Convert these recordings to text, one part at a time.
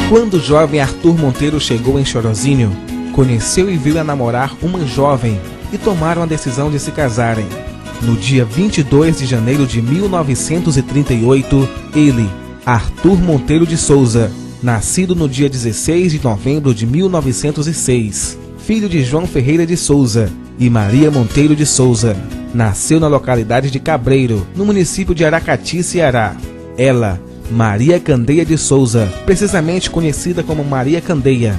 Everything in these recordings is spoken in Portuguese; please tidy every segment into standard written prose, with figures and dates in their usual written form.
Quando o jovem Arthur Monteiro chegou em Chorozinho, conheceu e viu a namorar uma jovem e tomaram a decisão de se casarem. No dia 22 de janeiro de 1938, ele, Arthur Monteiro de Souza, nascido no dia 16 de novembro de 1906, filho de João Ferreira de Souza e Maria Monteiro de Souza, nasceu na localidade de Cabreiro, no município de Aracati, Ceará. Ela, Maria Candeia de Souza, precisamente conhecida como Maria Candeia,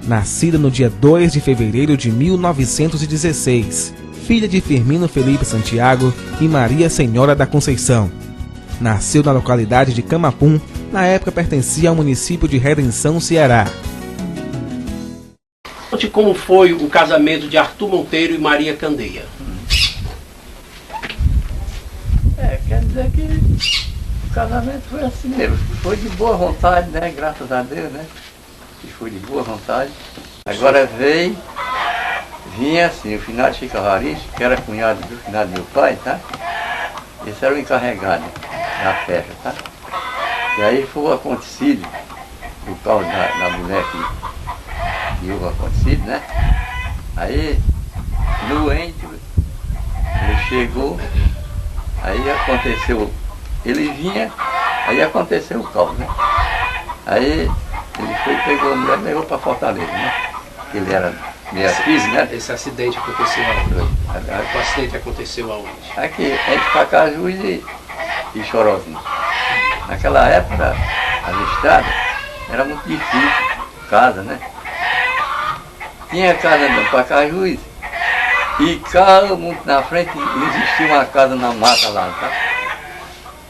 nascida no dia 2 de fevereiro de 1916, filha de Firmino Felipe Santiago e Maria Senhora da Conceição. Nasceu na localidade de Camapum, na época pertencia ao município de Redenção, Ceará. Conte como foi o casamento de Arthur Monteiro e Maria Candeia. Quer dizer que o casamento foi assim mesmo, foi de boa vontade, né? Graças a Deus, né? Que foi de boa vontade. Agora vinha assim, o finado Chico Alvarez, que era cunhado do finado meu pai, tá? Esse era o encarregado da festa, tá? E aí foi o acontecido, por causa da mulher que houve acontecido, né? Aí, doente, ele chegou, aí aconteceu, ele vinha, aí aconteceu o caos, né? Aí ele foi, pegou a mulher e levou para Fortaleza, né? Ele era meio físico, né? Esse acidente aconteceu aonde? O acidente aconteceu aonde? Aqui, entre Pacajus e Chorozinho. Naquela época, as estradas era muito difícil, casa, né? Tinha casa no Pacajus e cá, muito na frente, existia uma casa na mata lá, tá?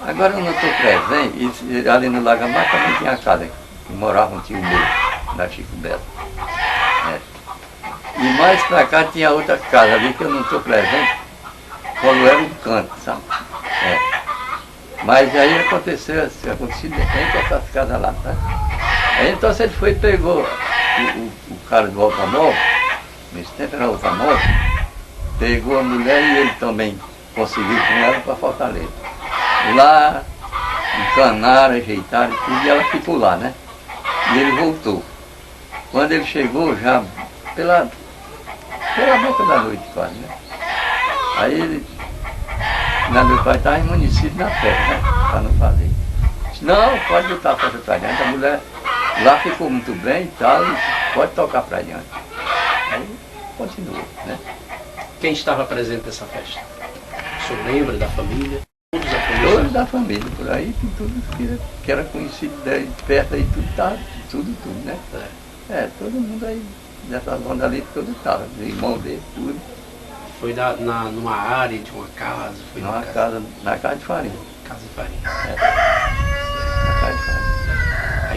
Agora eu não estou presente, e ali no Lagamar também tinha casa, que morava um tio meu, da Chico Belo. E mais pra cá tinha outra casa ali que eu não estou presente, quando era um canto, sabe? Mas aí aconteceu entre essas casas lá, tá? Aí então ele foi e pegou o cara do automóvel, nesse tempo era automóvel, pegou a mulher e ele também conseguiu com ela para Fortaleza. Lá encanaram, ajeitaram e tudo, e ela ficou lá, né? E ele voltou. Quando ele chegou, já pela boca da noite quase, né? Aí ele, meu pai estava amanhecido na festa, né? Para não fazer. Disse, não, pode botar a festa para diante. A mulher lá ficou muito bem e tal, e pode tocar para diante. Aí continuou, né? Quem estava presente nessa festa? O senhor lembra da família? Todos da família, por aí, tudo que era conhecido daí, perto aí, tudo, né? Todo mundo aí, dessa banda ali, todo estava, irmão dele, tudo. Foi numa área de uma casa? Foi na casa de farinha. Casa de farinha. Na casa de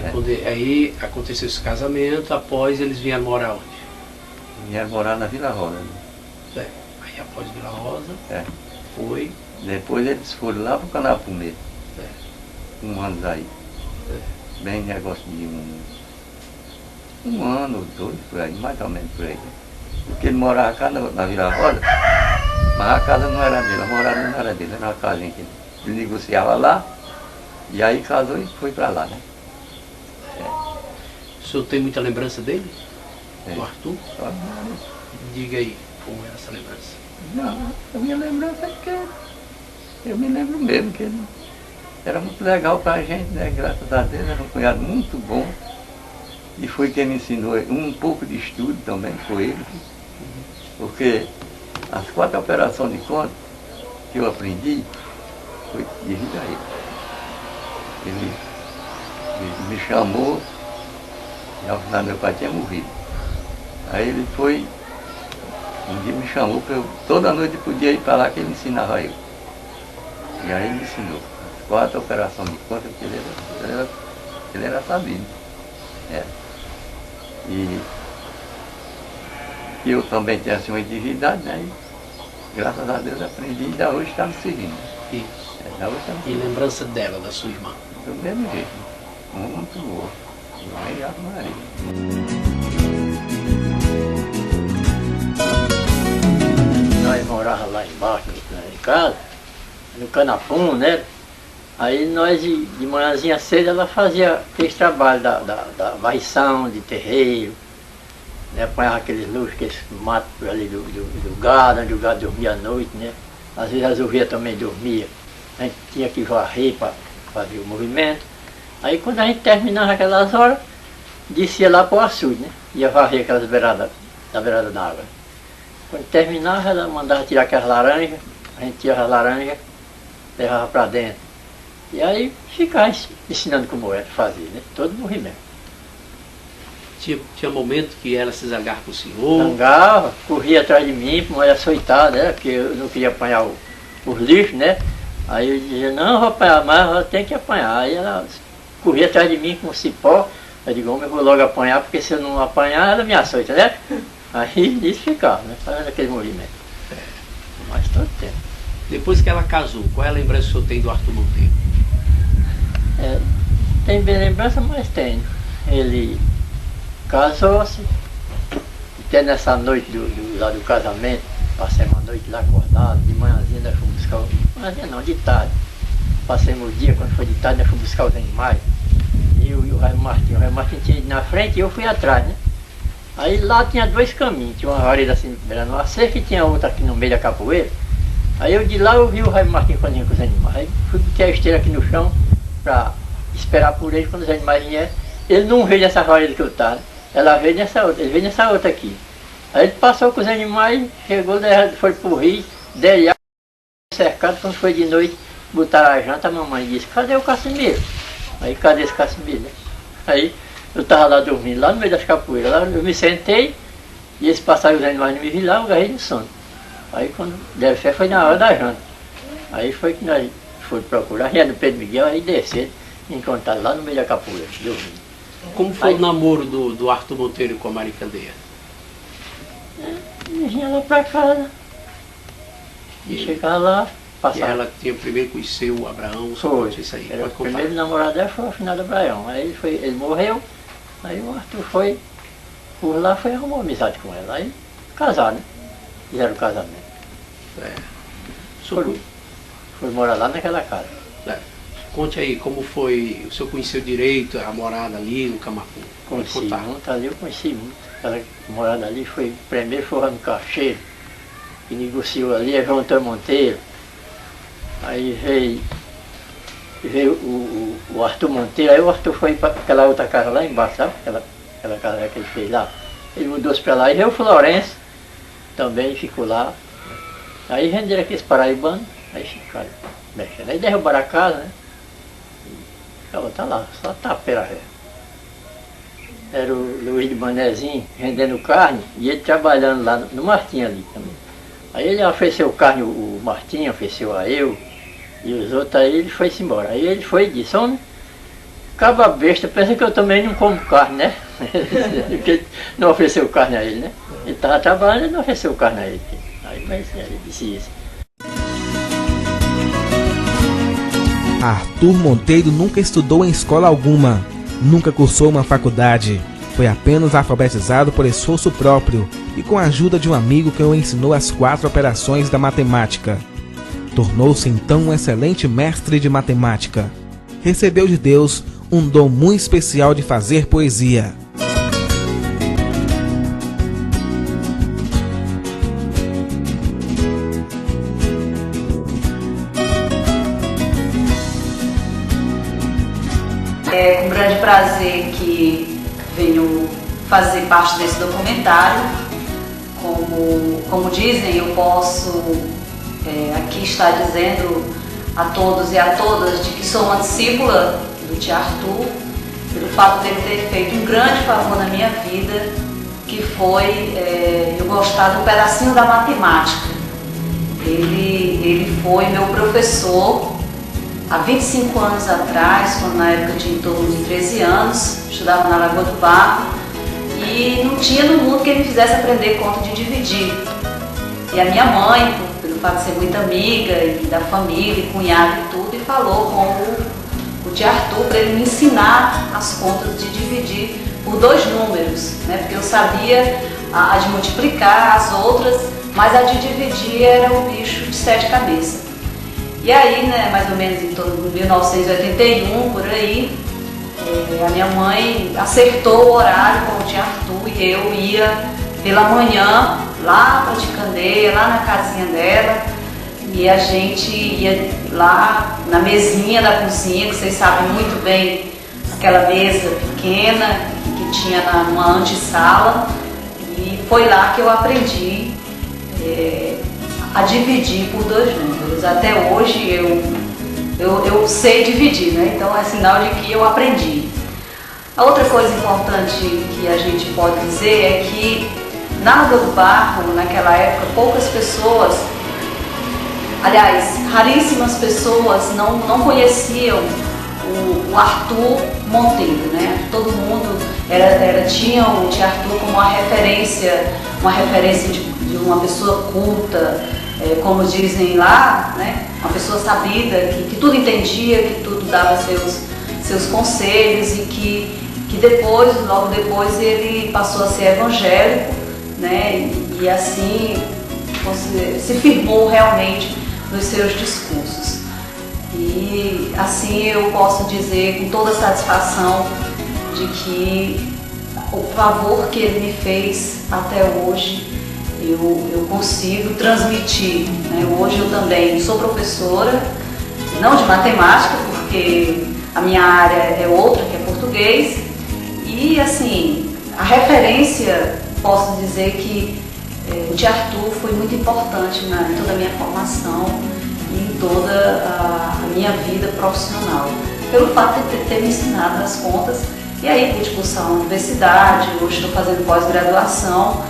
farinha. Aí aconteceu esse casamento, após eles vieram morar onde? Vieram morar na Vila Rosa. Né? Aí após Vila Rosa, foi... Depois eles foram lá para o Canapum mesmo. Um ano aí. Bem negócio de um ano ou dois, por aí, mais ou menos por aí. Porque ele morava cá na Vila Rosa, mas a casa não era dele, a morada não era dele, era uma casinha que ele negociava lá, e aí casou e foi para lá, né? O senhor tem muita lembrança dele? Do Arthur? Só Diga aí, como era essa lembrança? Não, a minha lembrança é que eu me lembro mesmo que ele era muito legal para a gente, né? Graças a Deus, era um cunhado muito bom. E foi quem me ensinou um pouco de estudo também, foi ele. Porque as 4 operações de conta que eu aprendi foi devido a ele. Ele me chamou, e ao final meu pai tinha morrido. Aí ele foi, um dia me chamou, toda noite eu podia ir para lá que ele ensinava eu. E aí ele me ensinou as 4 operações de conta, porque ele era sabido. E eu também tenho assim uma atividade, né? E, graças a Deus aprendi e ainda hoje está me seguindo. Isso. E lembrança dela, da sua irmã? Do mesmo jeito, muito boa. Aí a Maria. Nós morávamos lá embaixo, em casa, no Canapum, né? Aí nós, de manhãzinha cedo, ela fazia aquele trabalho da varrição, de terreiro, né? Apanhava aqueles luxos, aqueles matos ali do gado, onde o gado dormia à noite, né? Às vezes as ovelhas também dormiam. A gente tinha que varrer para fazer o movimento. Aí quando a gente terminava aquelas horas, descia lá para o açude, né? Ia varrer aquelas beiradas, da beirada da água. Quando terminava, ela mandava tirar aquelas laranjas, a gente tirava as laranjas, levava para dentro. E aí ficava ensinando como era fazer, né? Todo o movimento. Tinha momento que ela se zangava com o senhor? Zangava, corria atrás de mim, para me açoitar, né? Porque eu não queria apanhar os lixos, né? Aí eu dizia, não, vou apanhar mais, eu tenho que apanhar. Aí ela corria atrás de mim com um cipó. Eu digo, eu vou logo apanhar, porque se eu não apanhar, ela me açoita, né? Aí nisso ficava, né? Fazendo aquele movimento. Mas todo tempo. Depois que ela casou, qual é a lembrança que o senhor tem do Arthur Monteiro? Tem bem lembrança, mas tenho. Ele casou-se, até nessa noite lá do casamento, passamos a noite lá acordado, de manhãzinha nós fomos buscar, manhãzinha não, de tarde. Passamos o dia, quando foi de tarde, nós fomos buscar os animais. E o Raimundo Martins tinha ido na frente e eu fui atrás, né? Aí lá tinha dois caminhos, tinha uma vareda assim, beirando uma cerca e tinha outra aqui no meio da capoeira. Aí eu de lá eu vi o Raimundo Martins fazendo com os animais. Aí fui botar a esteira aqui no chão para esperar por ele quando os animais vieram. Ele não veio nessa vareda que eu estava, ela veio nessa outra, ele veio nessa outra aqui. Aí ele passou com os animais, chegou, foi pro rio, deram cercado, quando foi de noite, botaram a janta, a mamãe disse, cadê o Casimiro? Aí, cadê esse Casimiro, né? Aí eu estava lá dormindo, lá no meio das capoeiras, lá eu me sentei, e eles passaram os animais não me vi lá, eu agarrei no sono. Aí quando deram fé foi na hora da janta. Aí foi que nós fomos procurar, ia no Pedro Miguel, aí desceram, e encontraram lá no meio da capoeira, dormindo. Como foi o namoro do Arthur Monteiro com a Maria Candeia? E vinha lá para casa, e chegava lá, E passava. ela tinha primeiro conhecido o Abraão, Foi. isso aí, Era pode o contar. primeiro namorado dela foi o finado Abraão. Aí ele morreu, aí o Arthur foi, por lá foi arrumar amizade com ela. Aí casaram, né? Fizeram o casamento. É. O senhor, Foi morar lá naquela casa. conte aí como foi, o senhor conheceu direito a morada ali no Camacu? Pode Conheci contar. muito ali, eu conheci muito. Aquela morada ali foi, primeiro foi o Ramo Cacheiro, que negociou ali, é João Antônio Monteiro. Aí veio o Arthur Monteiro, aí o Arthur foi para aquela outra casa lá embaixo, sabe? Aquela casa que ele fez lá. Ele mudou-se para lá e veio o Florencio, também ficou lá. Aí renderam aqueles paraibanos, aí ficaram mexendo. Aí derrubaram a casa, né? E ela tá lá, só tapeira velha. Era o Luiz de Manezinho rendendo carne e ele trabalhando lá no Martim ali também. Aí ele ofereceu carne, o Martim ofereceu a eu e os outros, aí ele foi-se embora. Aí ele foi e disse, homem, caba besta, pensa que eu também não como carne, né? Porque ele não ofereceu carne a ele, né? Ele estava trabalhando e não ofereceu carne a ele. Aí mas ele disse isso. Arthur Monteiro nunca estudou em escola alguma, nunca cursou uma faculdade. Foi apenas alfabetizado por esforço próprio e com a ajuda de um amigo que o ensinou as 4 operações da matemática. Tornou-se então um excelente mestre de matemática. Recebeu de Deus um dom muito especial de fazer poesia. É com grande prazer que venho fazer parte desse documentário. Como dizem, eu posso aqui estar dizendo a todos e a todas de que sou uma discípula do tio Arthur, pelo fato dele ter feito um grande favor na minha vida, que foi eu gostar do pedacinho da matemática. Ele foi meu professor há 25 anos atrás, quando na época eu tinha em torno de 13 anos, estudava na Lagoa do Barro, e não tinha no mundo que ele me fizesse aprender conta de dividir. E a minha mãe, pelo fato de ser muito amiga e da família, e cunhada e tudo, e falou com o tio Arthur para ele me ensinar as contas de dividir por 2 números, né? Porque eu sabia a de multiplicar, as outras, mas a de dividir era o bicho de 7 cabeças. E aí, né, mais ou menos em torno de 1981, por aí, a minha mãe acertou o horário com o tio Arthur e eu ia pela manhã lá para Ticandeia, lá na casinha dela, e a gente ia lá na mesinha da cozinha, que vocês sabem muito bem, aquela mesa pequena que tinha numa antessala, e foi lá que eu aprendi a dividir por 2 números. Até hoje eu sei dividir, né? Então é sinal de que eu aprendi. A outra coisa importante que a gente pode dizer é que na Água do Barro, naquela época, poucas pessoas, aliás, raríssimas pessoas não conheciam o Arthur Monteiro, né? Todo mundo tinha o tio Arthur como uma referência de uma pessoa culta, como dizem lá, né? Uma pessoa sabida, que tudo entendia, que tudo dava seus conselhos e que depois, logo depois, ele passou a ser evangélico, né? E assim se firmou realmente nos seus discursos. E assim eu posso dizer com toda satisfação de que o favor que ele me fez até hoje eu consigo transmitir, né? Hoje eu também sou professora, não de matemática, porque a minha área é outra, que é português, e assim, a referência, posso dizer que o tio Arthur foi muito importante em toda a minha formação e em toda a minha vida profissional, pelo fato de ter me ensinado as contas. E aí pude cursar a universidade, hoje estou fazendo pós-graduação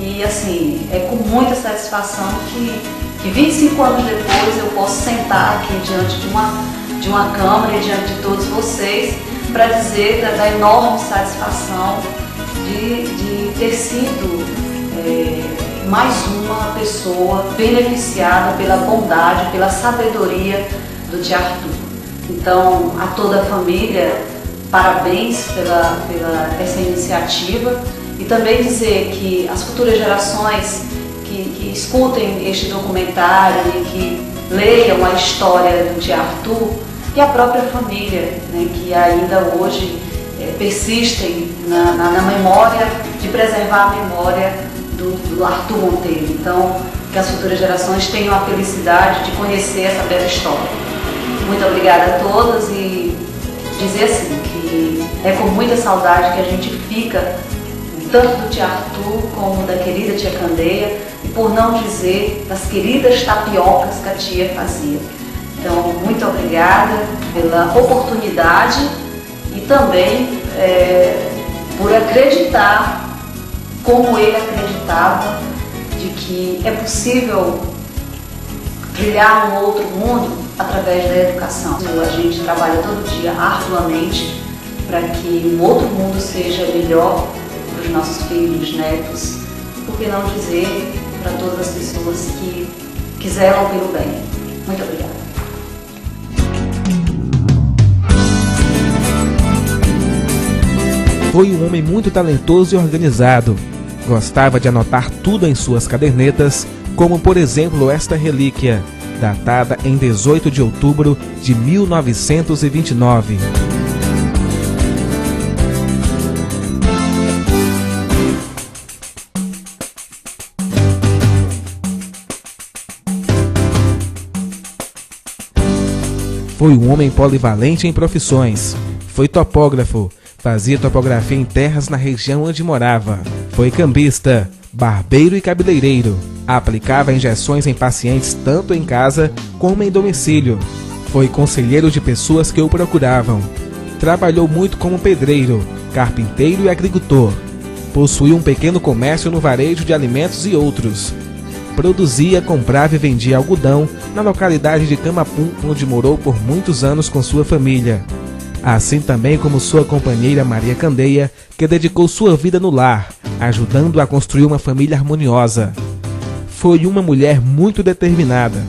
e assim, é com muita satisfação que 25 anos depois eu posso sentar aqui diante de uma câmera e diante de todos vocês para dizer da enorme satisfação de ter sido mais uma pessoa beneficiada pela bondade, pela sabedoria do tio Arthur. Então, a toda a família, parabéns pela essa iniciativa e também dizer que as futuras gerações que escutem este documentário e que leiam a história do tio Arthur e a própria família, né, que ainda hoje persistem na memória, de preservar a memória do Arthur Monteiro. Então, que as futuras gerações tenham a felicidade de conhecer essa bela história. Muito obrigada a todos e dizer assim, que é com muita saudade que a gente fica, tanto do tio Arthur como da querida tia Candeia, e por não dizer das queridas tapiocas que a tia fazia. Então, muito obrigada pela oportunidade e também por acreditar, como ele acreditava, de que é possível trilhar um outro mundo através da educação. A gente trabalha todo dia arduamente para que um outro mundo seja melhor para os nossos filhos, netos, e por que não dizer para todas as pessoas que zelam pelo bem. Muito obrigada. Foi um homem muito talentoso e organizado. Gostava de anotar tudo em suas cadernetas, como por exemplo esta relíquia, datada em 18 de outubro de 1929. Foi um homem polivalente em profissões. Foi topógrafo, fazia topografia em terras na região onde morava. Foi cambista, barbeiro e cabeleireiro. Aplicava injeções em pacientes tanto em casa como em domicílio. Foi conselheiro de pessoas que o procuravam. Trabalhou muito como pedreiro, carpinteiro e agricultor. Possuía um pequeno comércio no varejo de alimentos e outros. Produzia, comprava e vendia algodão na localidade de Camapum, onde morou por muitos anos com sua família. Assim também como sua companheira Maria Candeia, que dedicou sua vida no lar, ajudando a construir uma família harmoniosa. Foi uma mulher muito determinada.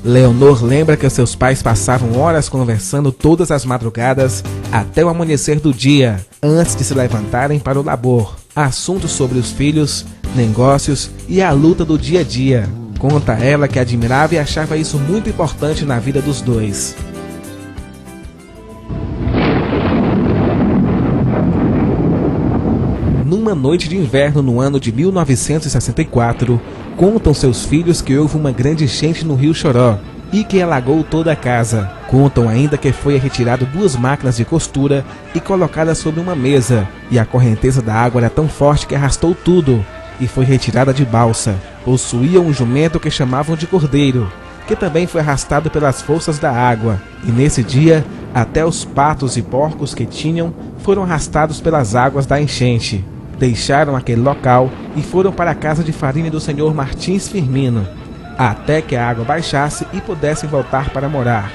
Leonor lembra que seus pais passavam horas conversando todas as madrugadas até o amanhecer do dia, antes de se levantarem para o labor. Assuntos sobre os filhos, negócios e a luta do dia a dia. Conta ela que admirava e achava isso muito importante na vida dos dois. Numa noite de inverno no ano de 1964, contam seus filhos que houve uma grande enchente no rio Choró e que alagou toda a casa. Contam ainda que foi retirado 2 máquinas de costura e colocadas sobre uma mesa, e a correnteza da água era tão forte que arrastou tudo, e foi retirada de balsa. Possuía um jumento que chamavam de Cordeiro, que também foi arrastado pelas forças da água, e nesse dia, até os patos e porcos que tinham foram arrastados pelas águas da enchente. Deixaram aquele local e foram para a casa de farinha do senhor Martins Firmino, até que a água baixasse e pudessem voltar para morar.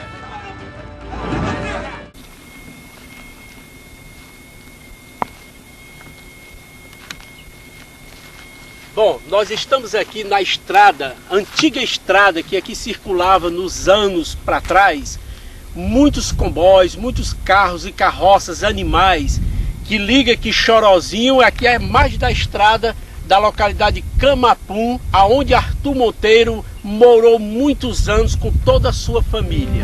Bom, nós estamos aqui na estrada, antiga estrada que aqui circulava nos anos para trás, muitos comboios, muitos carros e carroças, animais, que liga aqui Chorozinho, aqui é mais da estrada da localidade de Camapum, aonde Arthur Monteiro morou muitos anos com toda a sua família.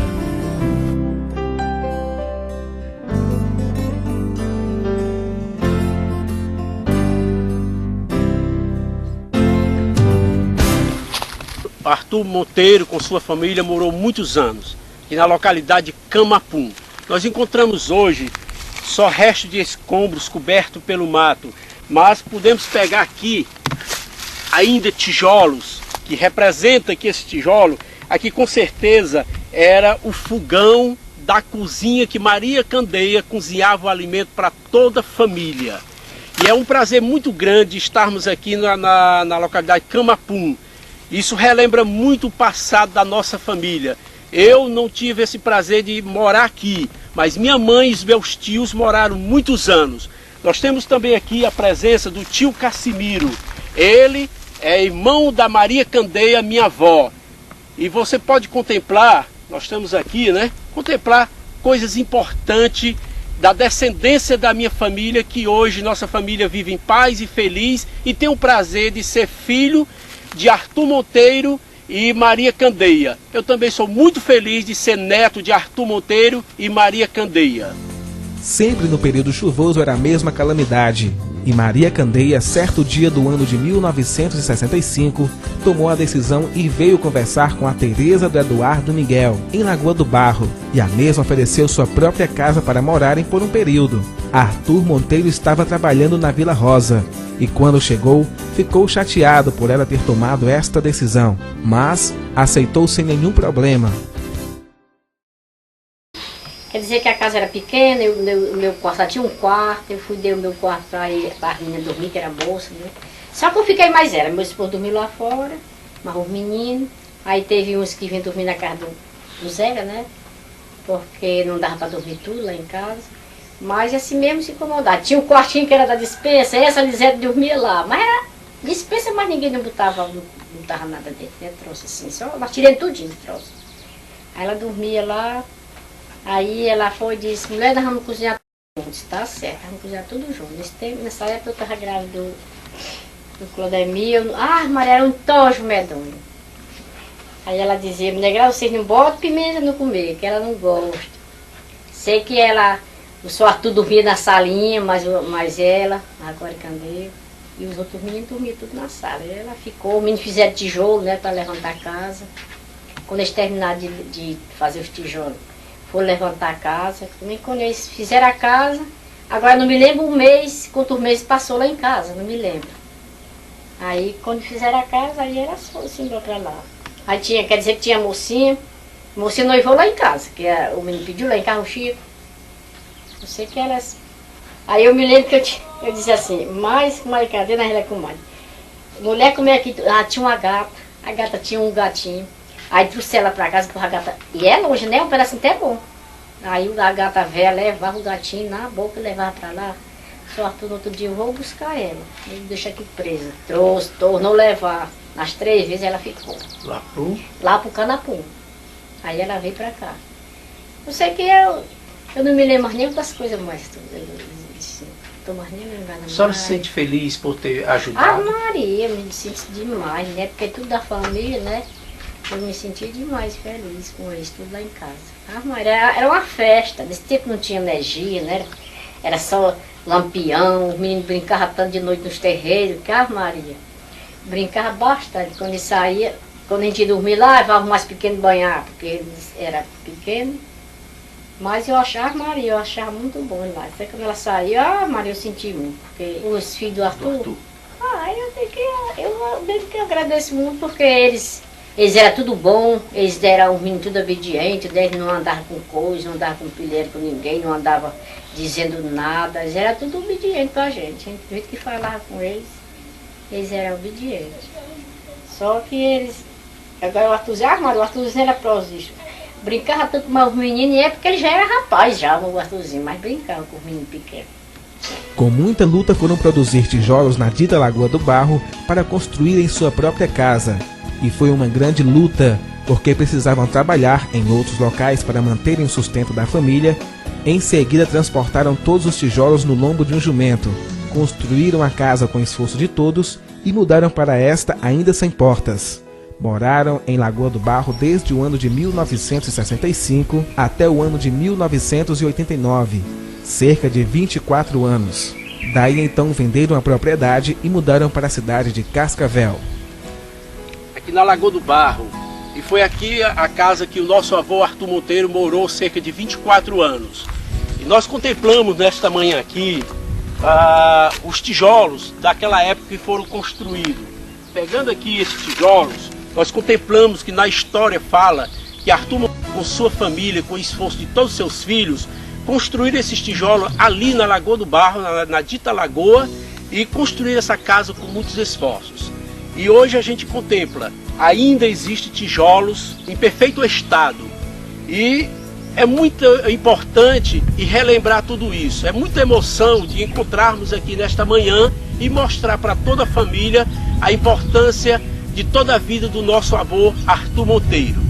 Arthur Monteiro com sua família morou muitos anos aqui na localidade de Camapum. Nós encontramos hoje só restos de escombros cobertos pelo mato, mas podemos pegar aqui ainda tijolos, que representa que esse tijolo aqui com certeza era o fogão da cozinha que Maria Candeia cozinhava o alimento para toda a família. E é um prazer muito grande estarmos aqui na localidade de Camapum. Isso relembra muito o passado da nossa família. Eu não tive esse prazer de morar aqui, mas minha mãe e os meus tios moraram muitos anos. Nós temos também aqui a presença do tio Cassimiro. Ele é irmão da Maria Candeia, minha avó. E você pode contemplar, nós estamos aqui, né? Contemplar coisas importantes da descendência da minha família, que hoje nossa família vive em paz e feliz e tem o prazer de ser filho de Arthur Monteiro e Maria Candeia. Eu também sou muito feliz de ser neto de Arthur Monteiro e Maria Candeia. Sempre no período chuvoso era a mesma calamidade, e Maria Candeia, certo dia do ano de 1965, tomou a decisão e veio conversar com a Teresa do Eduardo Miguel, em Lagoa do Barro, e a mesma ofereceu sua própria casa para morarem por um período. Arthur Monteiro estava trabalhando na Vila Rosa, e quando chegou, ficou chateado por ela ter tomado esta decisão, mas aceitou sem nenhum problema. Quer dizer que a casa era pequena, o meu quarto só tinha um quarto, eu dei o meu quarto para a menina dormir, que era bolsa, né? Só que eu fiquei mais meu esposo dormiu lá fora, mas os meninos, aí teve uns que vinham dormir na casa do Zé, né? Porque não dava para dormir tudo lá em casa, mas assim mesmo se incomodava. Tinha um quartinho que era da despensa, essa Lisete dormia lá, mas era despensa, mas ninguém não botava nada dentro, né? Trouxe assim, só nós tiramos tudinho, trouxe. Aí ela dormia lá. Aí ela foi e disse, mulher, nós vamos cozinhar tudo juntos. Tá certo, vamos cozinhar tudo junto. Nessa época eu estava grávida do Clodemir. Maria, era um tojo medonho. Aí ela dizia, mulher grávida, vocês não botam pimenta no comer, que ela não gosta. Sei que o seu Arthur dormia na salinha, mas ela, agora Candeia, e os outros meninos dormiam tudo na sala. E ela ficou, os meninos fizeram tijolo, né, para levantar a casa. Quando eles terminaram de fazer os tijolos, foram levantar a casa. Também quando eles fizeram a casa, agora não me lembro um mês, quantos meses passou lá em casa, não me lembro. Aí quando fizeram a casa, aí ela foi assim para lá. Aí quer dizer que tinha mocinha noivou lá em casa, que o menino pediu lá em casa, o Chico. Eu sei que era assim. Aí eu me lembro que eu disse assim, mas cadê na realidade com mãe? Mulher comeu aqui, tinha uma gata, a gata tinha um gatinho. Aí trouxe ela pra casa, a gata, e é longe, né? Um pedacinho até bom. Aí a gata velha levava o gatinho na boca e levava pra lá. Só Arthur, no outro dia, eu vou buscar ela. Ele deixa aqui presa. Trouxe, tornou levar. Nas 3 vezes ela ficou. Lá pro Canapum. Aí ela veio pra cá. Eu sei que eu não me lembro mais nenhuma das coisas mais sim. Tô mais nem lembrando. A senhora se sente feliz por ter ajudado? Maria, eu me sinto demais, né? Porque tudo da família, né? Eu me senti demais feliz com isso, tudo lá em casa. Maria, era uma festa. Nesse tempo não tinha energia, né? Era só lampião, os meninos brincavam tanto de noite nos terreiros, que Maria. Brincava bastante. Quando ele saía, quando a gente dormia lá, levava o mais pequeno banhar, porque eles eram pequenos. Mas eu achava, Maria, eu achava muito bom lá. Até quando ela saiu, Maria, eu senti muito. Porque os filhos do Arthur, eu mesmo que agradeço muito, porque eles eram tudo bom, eles eram os meninos tudo obedientes, eles não andavam com coisa, não andavam com pilheiro com ninguém, não andavam dizendo nada, eles eram tudo obedientes pra gente. Do jeito que falava com eles, eles eram obedientes. Só que eles, agora o Arthurzinho, Maria, o Arthurzinho era prosista. Brincava tanto com os meninos, e é porque ele já era rapaz, já, o Arthurzinho, mas brincava com os meninos pequenos. Com muita luta foram produzir tijolos na dita Lagoa do Barro para construírem sua própria casa. E foi uma grande luta, porque precisavam trabalhar em outros locais para manterem o sustento da família. Em seguida transportaram todos os tijolos no lombo de um jumento, construíram a casa com esforço de todos e mudaram para esta ainda sem portas. Moraram em Lagoa do Barro desde o ano de 1965 até o ano de 1989, cerca de 24 anos. Daí então venderam a propriedade e mudaram para a cidade de Cascavel. Aqui na Lagoa do Barro, e foi aqui a casa que o nosso avô Arthur Monteiro morou cerca de 24 anos. E nós contemplamos nesta manhã aqui os tijolos daquela época que foram construídos. Pegando aqui esses tijolos, nós contemplamos que na história fala que Arthur, com sua família, com o esforço de todos os seus filhos, construíram esses tijolos ali na Lagoa do Barro, na dita lagoa, e construíram essa casa com muitos esforços. E hoje a gente contempla, ainda existem tijolos em perfeito estado. E é muito importante relembrar tudo isso. É muita emoção de encontrarmos aqui nesta manhã e mostrar para toda a família a importância de toda a vida do nosso avô Arthur Monteiro.